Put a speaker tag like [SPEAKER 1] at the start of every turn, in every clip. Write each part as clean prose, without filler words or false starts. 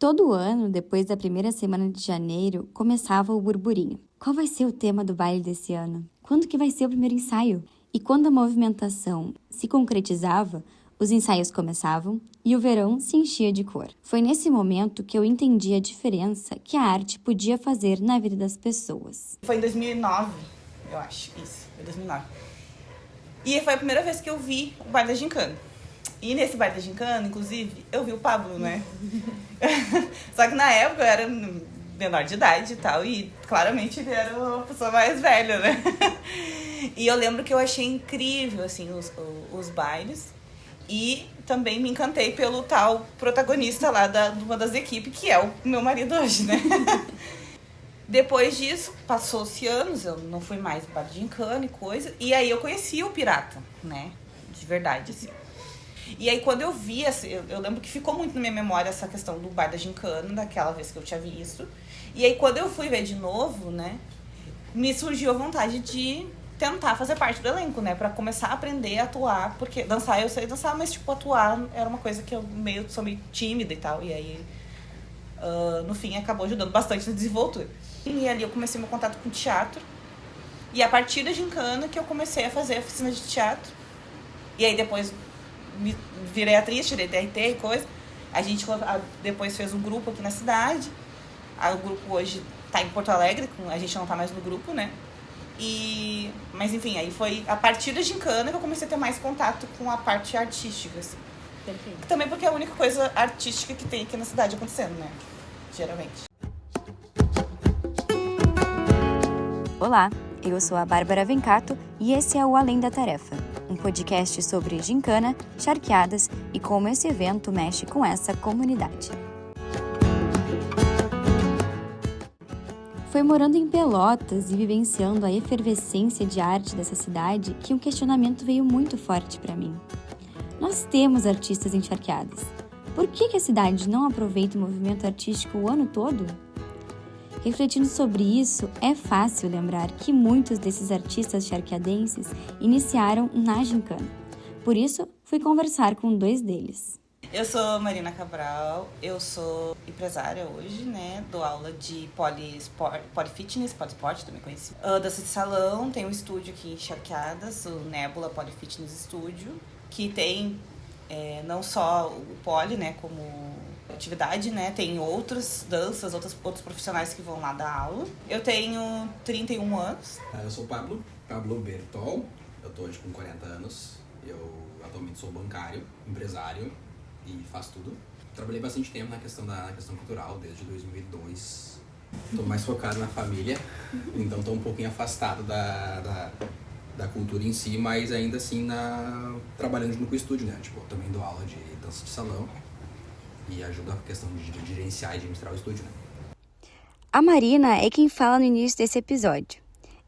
[SPEAKER 1] Todo ano, depois da primeira semana de janeiro, começava o burburinho. Qual vai ser o tema do baile desse ano? Quando que vai ser o primeiro ensaio? E quando a movimentação se concretizava, os ensaios começavam e o verão se enchia de cor. Foi nesse momento que eu entendi a diferença que a arte podia fazer na vida das pessoas.
[SPEAKER 2] Foi em 2009, eu acho, isso, foi 2009. E foi a primeira vez que eu vi o baile da Gincana. E nesse baile da Gincana, inclusive, eu vi o Pablo, né? Só que na época eu era menor de idade e tal, e claramente ele era uma pessoa mais velha, né? E eu lembro que eu achei incrível, assim, os bailes. E também me encantei pelo tal protagonista lá de uma das equipes, que é o meu marido hoje, né? Depois disso, passou-se anos, eu não fui mais para Gincana e coisa, e aí eu conheci o Pirata, né? De verdade, assim. E aí quando eu vi, assim, eu lembro que ficou muito na minha memória essa questão do bar da Gincana, daquela vez que eu tinha visto. E aí quando eu fui ver de novo, né, me surgiu a vontade de tentar fazer parte do elenco, né, pra começar a aprender a atuar, porque dançar eu sei dançar, mas tipo, atuar era uma coisa que eu sou meio tímida e tal, e aí no fim acabou ajudando bastante na desenvoltura. E ali eu comecei meu contato com teatro, e a partir da Gincana que eu comecei a fazer oficina de teatro, e aí depois virei atriz, tirei DRT e coisa. A gente depois fez um grupo aqui na cidade. O grupo hoje tá em Porto Alegre, a gente não tá mais no grupo, né? Mas enfim, aí foi a partir da Gincana que eu comecei a ter mais contato com a parte artística, assim. Perfeito. Também porque é a única coisa artística que tem aqui na cidade acontecendo, né? Geralmente.
[SPEAKER 1] Olá, eu sou a Bárbara Vencato e esse é o Além da Tarefa, um podcast sobre gincana, charqueadas e como esse evento mexe com essa comunidade. Foi morando em Pelotas e vivenciando a efervescência de arte dessa cidade que um questionamento veio muito forte para mim. Nós temos artistas em charqueadas. Por que a cidade não aproveita o movimento artístico o ano todo? Refletindo sobre isso, é fácil lembrar que muitos desses artistas charqueadenses iniciaram na Gincana. Por isso, fui conversar com 2 deles.
[SPEAKER 2] Eu sou Marina Cabral, eu sou empresária hoje, né? Dou aula de polifitness, polisport, também conheci. Dança de salão, tenho um estúdio aqui em Charqueadas, o Nebula Polifitness Studio, que tem não só o poli, né, como atividade, né? Tem outras danças, outros profissionais que vão lá dar aula. Eu tenho 31 anos.
[SPEAKER 3] Eu sou Pablo Bertol, eu tô hoje com 40 anos. Eu atualmente sou bancário, empresário e faço tudo. Trabalhei bastante tempo na questão cultural, desde 2002. Tô mais focado na família, então tô um pouquinho afastado da cultura em si, mas ainda assim trabalhando junto com o estúdio, né? Tipo, eu também dou aula de dança de salão. E ajuda a questão de gerenciar e administrar o estúdio, né?
[SPEAKER 1] A Marina é quem fala no início desse episódio.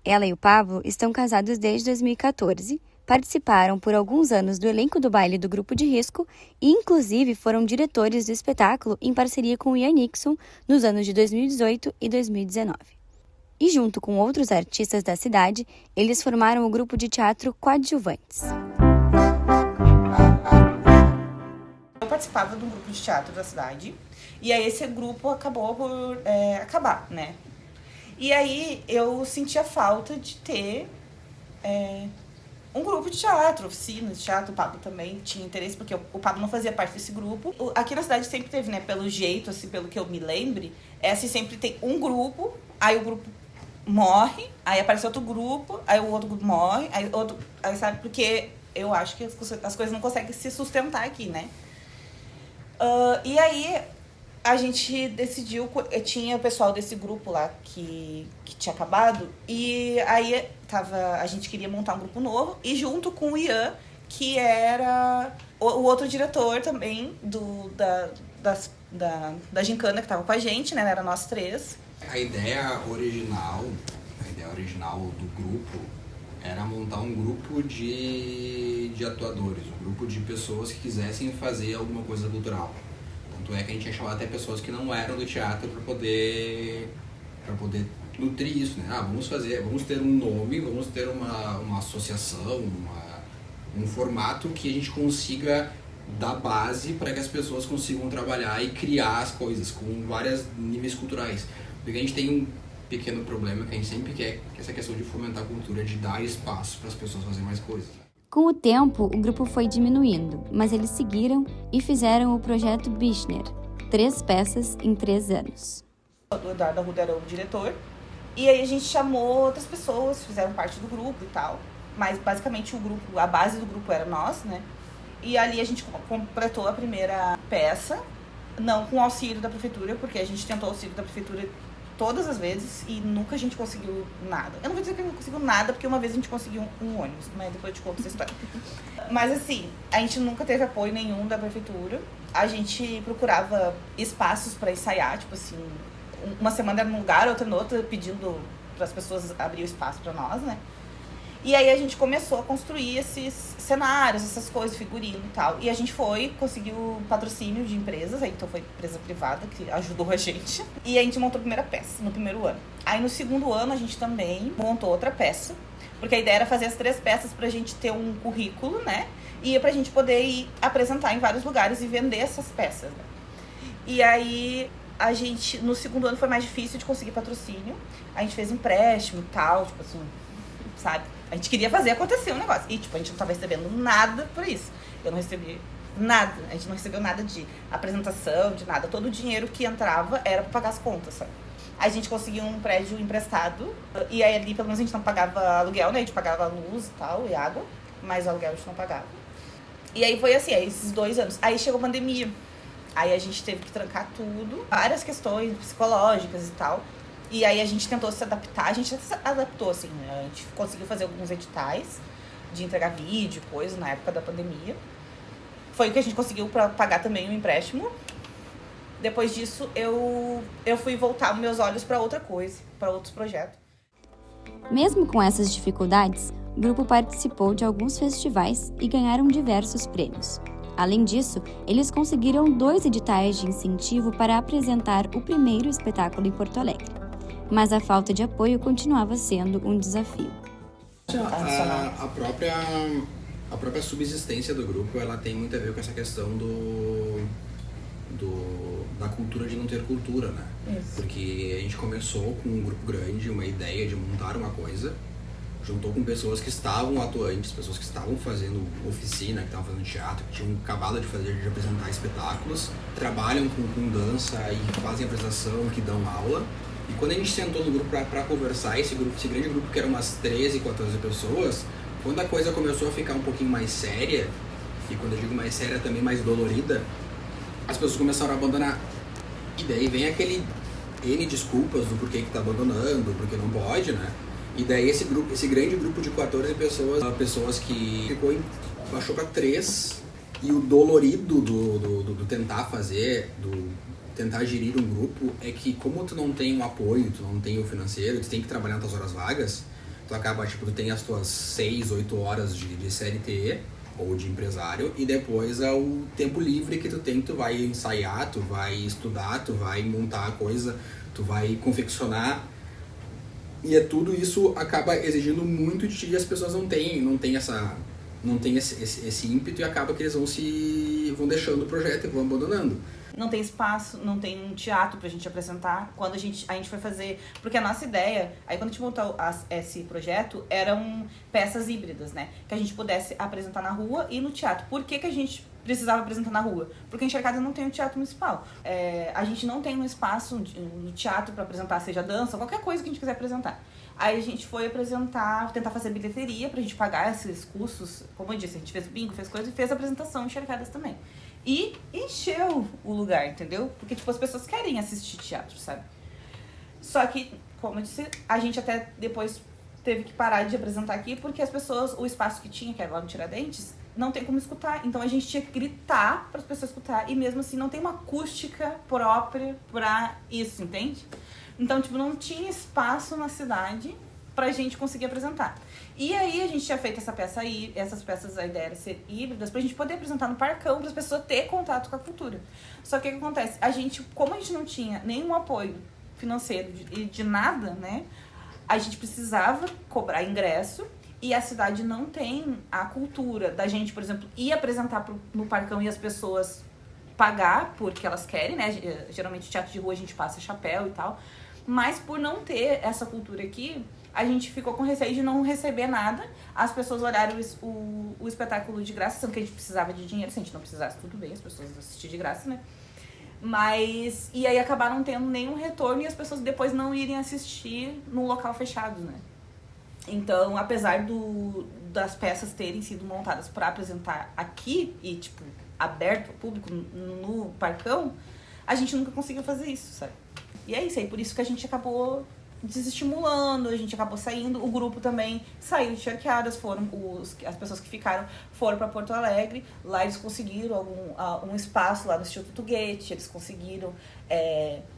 [SPEAKER 1] Ela e o Pablo estão casados desde 2014, participaram por alguns anos do elenco do baile do Grupo de Risco e, inclusive, foram diretores do espetáculo em parceria com o Ian Nixon nos anos de 2018 e 2019. E, junto com outros artistas da cidade, eles formaram o grupo de teatro Coadjuvantes.
[SPEAKER 2] Eu participava de um grupo de teatro da cidade, e aí esse grupo acabou por acabar, né? E aí eu sentia falta de ter um grupo de teatro, oficina de teatro. O Pablo também tinha interesse, porque o Pablo não fazia parte desse grupo. Aqui na cidade sempre teve, né, pelo jeito, assim, pelo que eu me lembre, assim, sempre tem um grupo, aí o grupo morre, aí aparece outro grupo, aí o outro grupo morre, aí sabe, porque eu acho que as coisas não conseguem se sustentar aqui, né? E aí a gente decidiu, tinha o pessoal desse grupo lá que tinha acabado, e aí a gente queria montar um grupo novo, e junto com o Ian, que era o outro diretor também da Gincana, que tava com a gente, né? Era nós 3.
[SPEAKER 3] A ideia original do grupo era montar um grupo de atuadores, um grupo de pessoas que quisessem fazer alguma coisa cultural. Tanto é que a gente tinha chamado até pessoas que não eram do teatro para poder nutrir isso, né? Vamos ter um nome, vamos ter uma associação, um formato que a gente consiga da base para que as pessoas consigam trabalhar e criar as coisas com vários níveis culturais. Porque a gente tem um pequeno problema que a gente sempre quer, que é essa questão de fomentar a cultura, de dar espaço para as pessoas fazerem mais coisas.
[SPEAKER 1] Com o tempo, o grupo foi diminuindo, mas eles seguiram e fizeram o projeto Bichner, 3 peças em 3 anos.
[SPEAKER 2] O Eduardo Arruda era o diretor, e aí a gente chamou outras pessoas, fizeram parte do grupo e tal, mas basicamente o grupo, a base do grupo era nós, né? E ali a gente completou a primeira peça, não com auxílio da prefeitura, porque a gente tentou auxílio da prefeitura todas as vezes e nunca a gente conseguiu nada. Eu não vou dizer que a gente não conseguiu nada, porque uma vez a gente conseguiu um ônibus, mas depois eu te conto essa história. Mas assim, a gente nunca teve apoio nenhum da prefeitura. A gente procurava espaços para ensaiar, tipo assim, uma semana era num lugar, outra no outro, pedindo para as pessoas abrir o espaço para nós, né? E aí a gente começou a construir esses cenários, essas coisas, figurino e tal. E a gente conseguiu patrocínio de empresas, aí então foi empresa privada que ajudou a gente. E a gente montou a primeira peça no primeiro ano. Aí no segundo ano a gente também montou outra peça, porque a ideia era fazer as 3 peças pra gente ter um currículo, né? E pra gente poder ir apresentar em vários lugares e vender essas peças, né? E aí a gente, no segundo ano foi mais difícil de conseguir patrocínio. A gente fez empréstimo e tal, tipo assim, sabe? A gente queria fazer acontecer um negócio. E, tipo, a gente não tava recebendo nada por isso. Eu não recebi nada. A gente não recebeu nada de apresentação, de nada. Todo o dinheiro que entrava era pra pagar as contas, sabe? A gente conseguiu um prédio emprestado. E aí ali, pelo menos, a gente não pagava aluguel, né? A gente pagava luz e tal, e água. Mas o aluguel a gente não pagava. E aí foi assim, esses 2 anos. Aí chegou a pandemia. Aí a gente teve que trancar tudo. Várias questões psicológicas e tal. E aí a gente tentou se adaptar, a gente se adaptou, assim, né? A gente conseguiu fazer alguns editais de entregar vídeo, coisa, na época da pandemia. Foi o que a gente conseguiu para pagar também o empréstimo. Depois disso, eu fui voltar meus olhos para outra coisa, para outros projetos.
[SPEAKER 1] Mesmo com essas dificuldades, o grupo participou de alguns festivais e ganharam diversos prêmios. Além disso, eles conseguiram 2 editais de incentivo para apresentar o primeiro espetáculo em Porto Alegre. Mas a falta de apoio continuava sendo um desafio.
[SPEAKER 3] A própria subsistência do grupo, ela tem muito a ver com essa questão da cultura de não ter cultura, né?
[SPEAKER 2] Isso.
[SPEAKER 3] Porque a gente começou com um grupo grande, uma ideia de montar uma coisa, juntou com pessoas que estavam atuantes, pessoas que estavam fazendo oficina, que estavam fazendo teatro, que tinham acabado de apresentar espetáculos, trabalham com dança e fazem apresentação, que dão aula. E quando a gente sentou no grupo para conversar, esse grande grupo que era umas 13, 14 pessoas, quando a coisa começou a ficar um pouquinho mais séria, e quando eu digo mais séria, também mais dolorida, as pessoas começaram a abandonar. E daí vem aquele N desculpas do porquê que tá abandonando, porque não pode, né? E daí esse grande grupo de 14 pessoas que baixou para 3, e o dolorido do tentar fazer, tentar gerir um grupo, é que como tu não tem um apoio, tu não tem o financeiro, tu tem que trabalhar nas tuas horas vagas, tu acaba, tipo, tu tem as tuas 6, 8 horas de CLT ou de empresário, e depois é o tempo livre que tu tem, tu vai ensaiar, tu vai estudar, tu vai montar a coisa, tu vai confeccionar, e tudo isso acaba exigindo muito de ti, e as pessoas não têm esse ímpeto, e acaba que eles vão deixando o projeto e vão abandonando.
[SPEAKER 2] Não tem espaço, não tem um teatro pra gente apresentar. Quando a gente foi fazer... Porque a nossa ideia, aí quando a gente montou esse projeto, eram peças híbridas, né? Que a gente pudesse apresentar na rua e no teatro. Por que a gente precisava apresentar na rua? Porque em Encharcada não tem um teatro municipal. A gente não tem um espaço no teatro pra apresentar, seja dança, qualquer coisa que a gente quiser apresentar. Aí a gente foi tentar fazer bilheteria pra gente pagar esses custos. Como eu disse, a gente fez bingo, fez coisa e fez a apresentação em Encharcadas também. E encheu o lugar, entendeu? Porque, tipo, as pessoas querem assistir teatro, sabe? Só que, como eu disse, a gente até depois teve que parar de apresentar aqui, porque as pessoas, o espaço que tinha, que era lá no Tiradentes, não tem como escutar. Então a gente tinha que gritar para as pessoas escutar, e mesmo assim não tem uma acústica própria pra isso, entende? Então, tipo, não tinha espaço na cidade pra gente conseguir apresentar. E aí a gente tinha feito essa peça aí, essas peças, a ideia era ser híbridas, pra gente poder apresentar no Parcão, para as pessoas terem contato com a cultura. Só que o que acontece? Como a gente não tinha nenhum apoio financeiro de nada, né? A gente precisava cobrar ingresso, e a cidade não tem a cultura da gente, por exemplo, ir apresentar no Parcão e as pessoas pagar porque elas querem, né? Geralmente teatro de rua a gente passa chapéu e tal, mas por não ter essa cultura aqui, a gente ficou com receio de não receber nada. As pessoas olharam o espetáculo de graça, sendo que a gente precisava de dinheiro. Se a gente não precisasse, tudo bem, as pessoas assistiam de graça, né? Mas, e aí acabaram tendo nenhum retorno e as pessoas depois não irem assistir num local fechado, né? Então, apesar das peças terem sido montadas para apresentar aqui e, tipo, aberto ao público no Parcão, a gente nunca conseguiu fazer isso, sabe? E é isso aí, por isso que a gente acabou desestimulando, a gente acabou saindo, o grupo também saiu de Charqueadas, as pessoas que ficaram foram para Porto Alegre, lá eles conseguiram um espaço lá no Instituto Goethe, eles conseguiram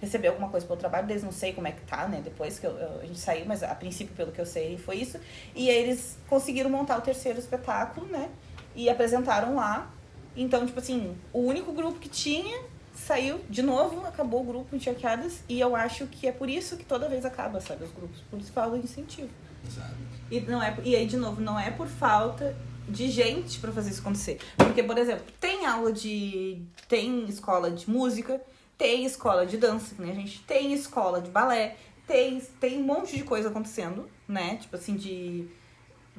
[SPEAKER 2] receber alguma coisa pelo trabalho deles, não sei como é que tá, né, depois que a gente saiu, mas a princípio, pelo que eu sei, foi isso, e aí eles conseguiram montar o terceiro espetáculo, né, e apresentaram lá, então, tipo assim, o único grupo que tinha saiu de novo, acabou o grupo em Charqueadas, e eu acho que é por isso que toda vez acaba, sabe, os grupos, por isso falta de incentivo.
[SPEAKER 3] Exato.
[SPEAKER 2] E aí, de novo, não é por falta de gente pra fazer isso acontecer. Porque, por exemplo, tem escola de música, tem escola de dança, que nem a gente, tem escola de balé, tem um monte de coisa acontecendo, né, tipo assim, de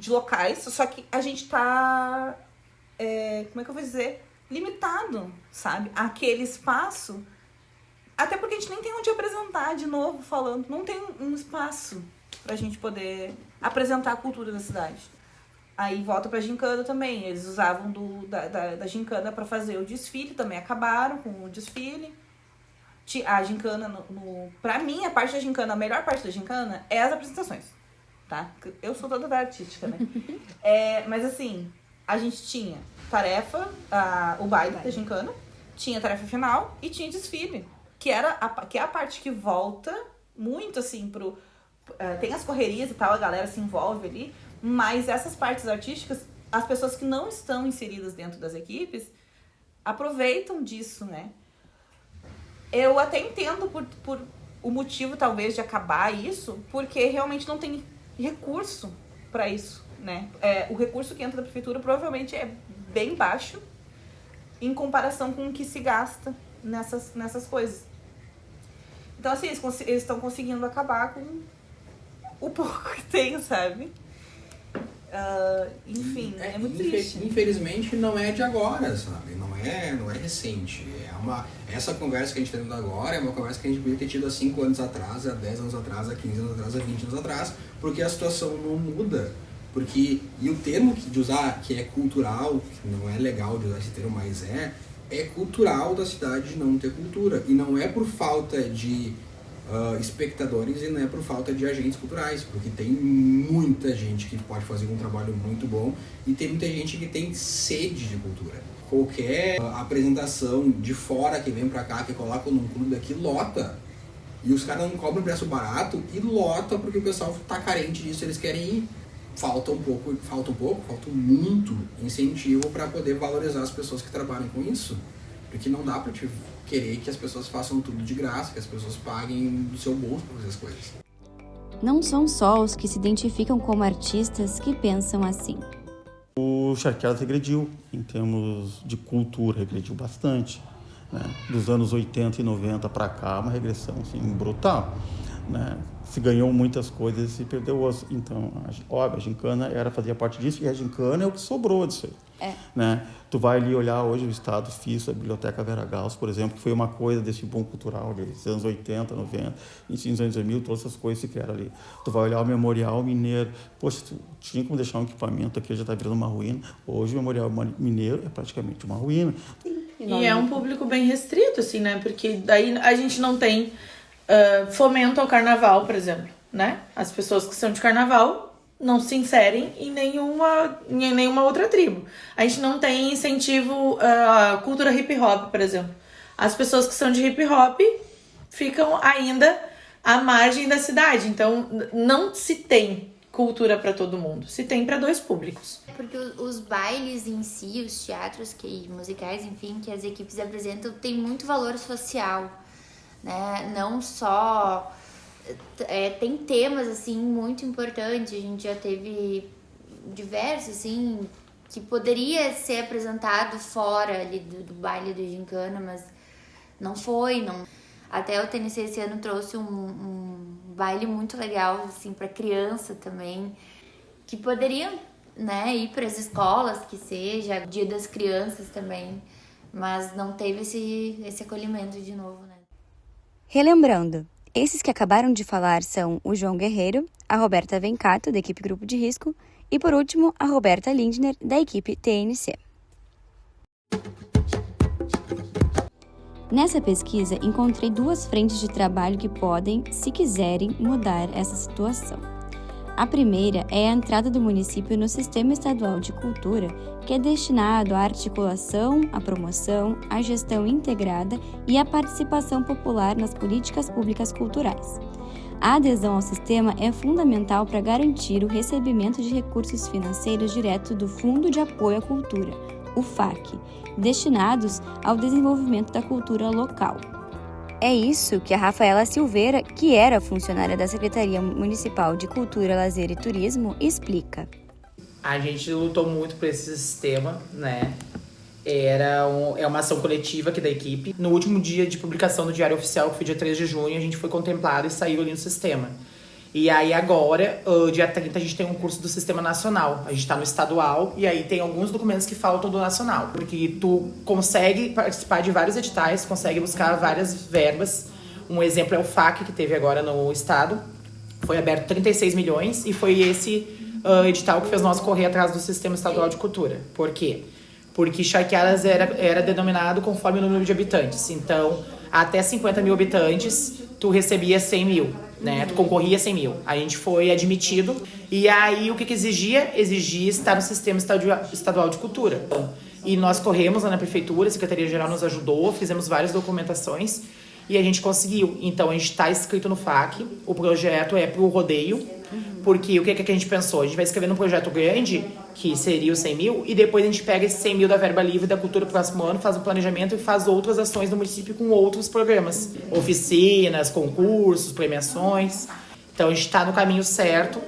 [SPEAKER 2] locais, só que a gente tá, como é que eu vou dizer, limitado, sabe? Aquele espaço, até porque a gente nem tem onde apresentar, de novo falando, não tem um espaço pra gente poder apresentar a cultura da cidade. Aí volta pra gincana também, eles usavam da gincana pra fazer o desfile, também acabaram com o desfile. A gincana, pra mim, a parte da gincana, a melhor parte da gincana é as apresentações, tá? Eu sou toda da artística, né? Mas assim, a gente tinha tarefa, o baile da gincana, tinha tarefa final e tinha desfile, que é a parte que volta muito assim tem as correrias e tal, a galera se envolve ali, mas essas partes artísticas, as pessoas que não estão inseridas dentro das equipes aproveitam disso, né? Eu até entendo por o motivo talvez de acabar isso, porque realmente não tem recurso para isso, né? O recurso que entra da prefeitura provavelmente é bem baixo em comparação com o que se gasta nessas coisas. Então, assim, eles estão conseguindo acabar com o pouco que tem, sabe? Enfim, é muito triste.
[SPEAKER 3] Infelizmente, não é de agora, sabe? Não é recente. Essa conversa que a gente está tendo agora é uma conversa que a gente poderia ter tido há 5 anos atrás, há 10 anos atrás, há 15 anos atrás, há 20 anos atrás, porque a situação não muda. E o termo de usar, que é cultural, que não é legal de usar esse termo, mas é cultural da cidade não ter cultura. E não é por falta de espectadores e não é por falta de agentes culturais, porque tem muita gente que pode fazer um trabalho muito bom e tem muita gente que tem sede de cultura. Qualquer apresentação de fora que vem pra cá, que coloca num clube daqui, lota. E os caras não cobram preço barato e lota porque o pessoal tá carente disso, eles querem ir. Falta muito incentivo para poder valorizar as pessoas que trabalham com isso. Porque não dá para querer que as pessoas façam tudo de graça, que as pessoas paguem do seu bolso para fazer as coisas.
[SPEAKER 1] Não são só os que se identificam como artistas que pensam assim.
[SPEAKER 4] O Charqueadas regrediu em termos de cultura, regrediu bastante, né? Dos anos 80 e 90 para cá, uma regressão assim, brutal, né? Se ganhou muitas coisas e se perdeu outras. Então, a gincana fazia parte disso, e a gincana é o que sobrou disso aí. Né? Tu vai ali olhar hoje o Estado FISO, a Biblioteca Vera Gauss, por exemplo, que foi uma coisa desse boom cultural dos anos 80, 90, início dos anos 2000, todas essas coisas se criaram ali. Tu vai olhar o Memorial Mineiro, poxa, tu tinha como deixar um equipamento aqui, já está virando uma ruína. Hoje o Memorial Mineiro é praticamente uma ruína.
[SPEAKER 5] E é um público bem restrito, assim, né? Porque daí a gente não tem fomento ao carnaval, por exemplo, né? As pessoas que são de carnaval não se inserem em nenhuma outra tribo. A gente não tem incentivo à cultura hip hop, por exemplo. As pessoas que são de hip hop ficam ainda à margem da cidade. Então, não se tem cultura para todo mundo. Se tem para 2 públicos.
[SPEAKER 6] Porque os bailes em si, os teatros musicais, enfim, que as equipes apresentam, tem muito valor social, né? Não só... tem temas, assim, muito importantes. A gente já teve diverso, assim, que poderia ser apresentado fora ali do baile do Gincana, mas não foi, não. Até o TNC esse ano trouxe um baile muito legal, assim, para criança também, que poderiam, né, ir para as escolas, que seja, Dia das Crianças também, mas não teve esse acolhimento de novo, né.
[SPEAKER 1] Relembrando, esses que acabaram de falar são o João Guerreiro, a Roberta Vencato, da equipe Grupo de Risco, e por último, a Roberta Lindner, da equipe TNC. Nessa pesquisa, encontrei 2 frentes de trabalho que podem, se quiserem, mudar essa situação. A primeira é a entrada do município no Sistema Estadual de Cultura, que é destinado à articulação, à promoção, à gestão integrada e à participação popular nas políticas públicas culturais. A adesão ao sistema é fundamental para garantir o recebimento de recursos financeiros direto do Fundo de Apoio à Cultura, o FAC, destinados ao desenvolvimento da cultura local. É isso que a Rafaela Silveira, que era funcionária da Secretaria Municipal de Cultura, Lazer e Turismo, explica.
[SPEAKER 7] A gente lutou muito por esse sistema, né? É uma ação coletiva aqui da equipe. No último dia de publicação do Diário Oficial, que foi dia 3 de junho, a gente foi contemplado e saiu ali no sistema. E aí agora, dia 30, a gente tem um curso do Sistema Nacional. A gente tá no estadual e aí tem alguns documentos que faltam do nacional. Porque tu consegue participar de vários editais, consegue buscar várias verbas. Um exemplo é o FAC, que teve agora no estado. Foi aberto 36 milhões e foi esse edital que fez nós correr atrás do Sistema Estadual de Cultura. Por quê? Porque Charqueadas era denominado conforme o número de habitantes. Então, até 50 mil habitantes, tu recebia 100 mil, né? Tu concorria a 100 mil. A gente foi admitido. E aí, o que exigia? Exigia estar no Sistema Estadual de Cultura. E nós corremos lá na Prefeitura, a Secretaria-Geral nos ajudou, fizemos várias documentações e a gente conseguiu. Então, a gente está inscrito no FAC, o projeto é para o rodeio, porque o que a gente pensou? A gente vai escrever num projeto grande, que seria os 100 mil, e depois a gente pega esses 100 mil da verba livre da cultura pro próximo ano, faz um planejamento e faz outras ações no município com outros programas. Oficinas, concursos, premiações. Então a gente está no caminho certo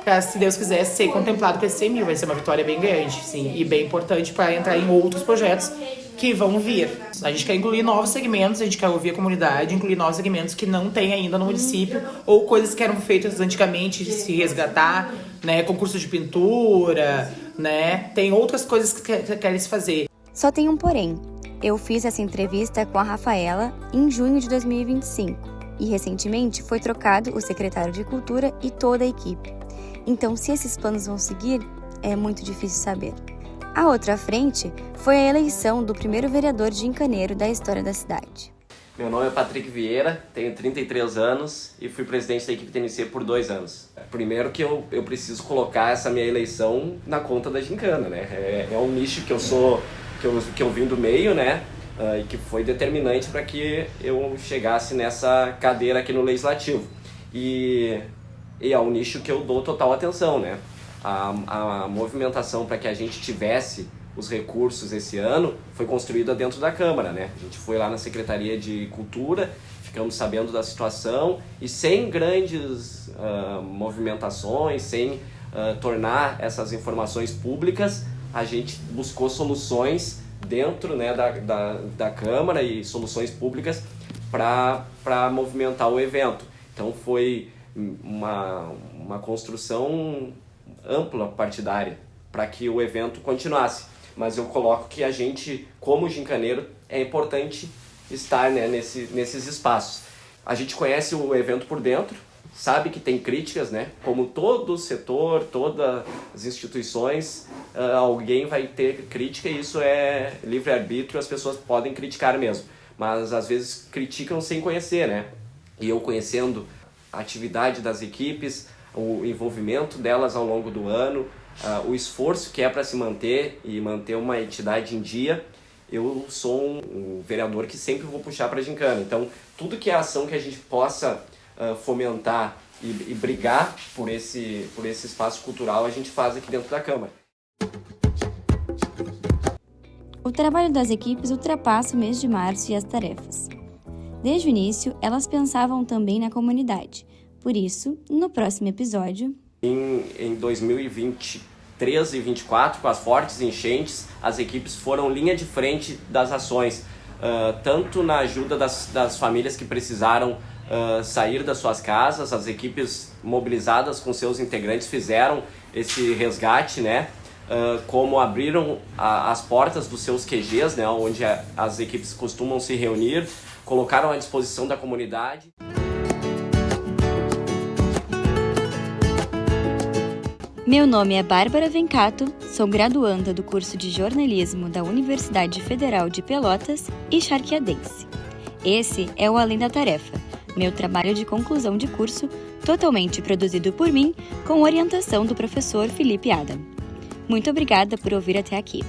[SPEAKER 7] para, se Deus quiser, ser contemplado com esses 100 mil. Vai ser uma vitória bem grande, sim, e bem importante para entrar em outros projetos que vão vir. A gente quer incluir novos segmentos, a gente quer ouvir a comunidade, incluir novos segmentos que não tem ainda no município, ou coisas que eram feitas antigamente, de se resgatar, né, concurso de pintura, né, tem outras coisas que querem se fazer.
[SPEAKER 1] Só tem um porém. Eu fiz essa entrevista com a Rafaela em junho de 2025 e recentemente foi trocado o secretário de Cultura e toda a equipe. Então, se esses planos vão seguir, é muito difícil saber. A outra frente foi a eleição do primeiro vereador gincaneiro da história da cidade.
[SPEAKER 8] Meu nome é Patrick Vieira, tenho 33 anos e fui presidente da equipe TNC por 2 anos. Primeiro que eu preciso colocar essa minha eleição na conta da gincana, né? É um nicho que eu vim do meio, né? E que foi determinante para que eu chegasse nessa cadeira aqui no Legislativo. E é um nicho que eu dou total atenção, né? A movimentação para que a gente tivesse os recursos esse ano foi construída dentro da Câmara, né? A gente foi lá na Secretaria de Cultura, ficamos sabendo da situação e sem grandes movimentações, sem tornar essas informações públicas, a gente buscou soluções dentro, né, da Câmara e soluções públicas para movimentar o evento. Então foi uma construção ampla partidária para que o evento continuasse. Mas eu coloco que a gente, como gincaneiro, é importante estar, né, nesses espaços. A gente conhece o evento por dentro, sabe que tem críticas, né? Como todo setor, todas as instituições, alguém vai ter crítica e isso é livre-arbítrio, as pessoas podem criticar mesmo. Mas às vezes criticam sem conhecer, né? E eu conhecendo a atividade das equipes, o envolvimento delas ao longo do ano, o esforço que é para se manter e manter uma entidade em dia, eu sou um vereador que sempre vou puxar para a gincana. Então, tudo que é ação que a gente possa fomentar e brigar por esse espaço cultural, a gente faz aqui dentro da Câmara.
[SPEAKER 1] O trabalho das equipes ultrapassa o mês de março e as tarefas. Desde o início, elas pensavam também na comunidade. Por isso, no próximo episódio...
[SPEAKER 8] Em 2023, 13 e 24, com as fortes enchentes, as equipes foram linha de frente das ações, tanto na ajuda das famílias que precisaram sair das suas casas. As equipes mobilizadas com seus integrantes fizeram esse resgate, né? Como abriram as portas dos seus QGs, né? Onde as equipes costumam se reunir, colocaram à disposição da comunidade.
[SPEAKER 1] Meu nome é Bárbara Vencato, sou graduanda do curso de jornalismo da Universidade Federal de Pelotas e charqueadense. Esse é o Além da Tarefa, meu trabalho de conclusão de curso, totalmente produzido por mim, com orientação do professor Felipe Adam. Muito obrigada por ouvir até aqui.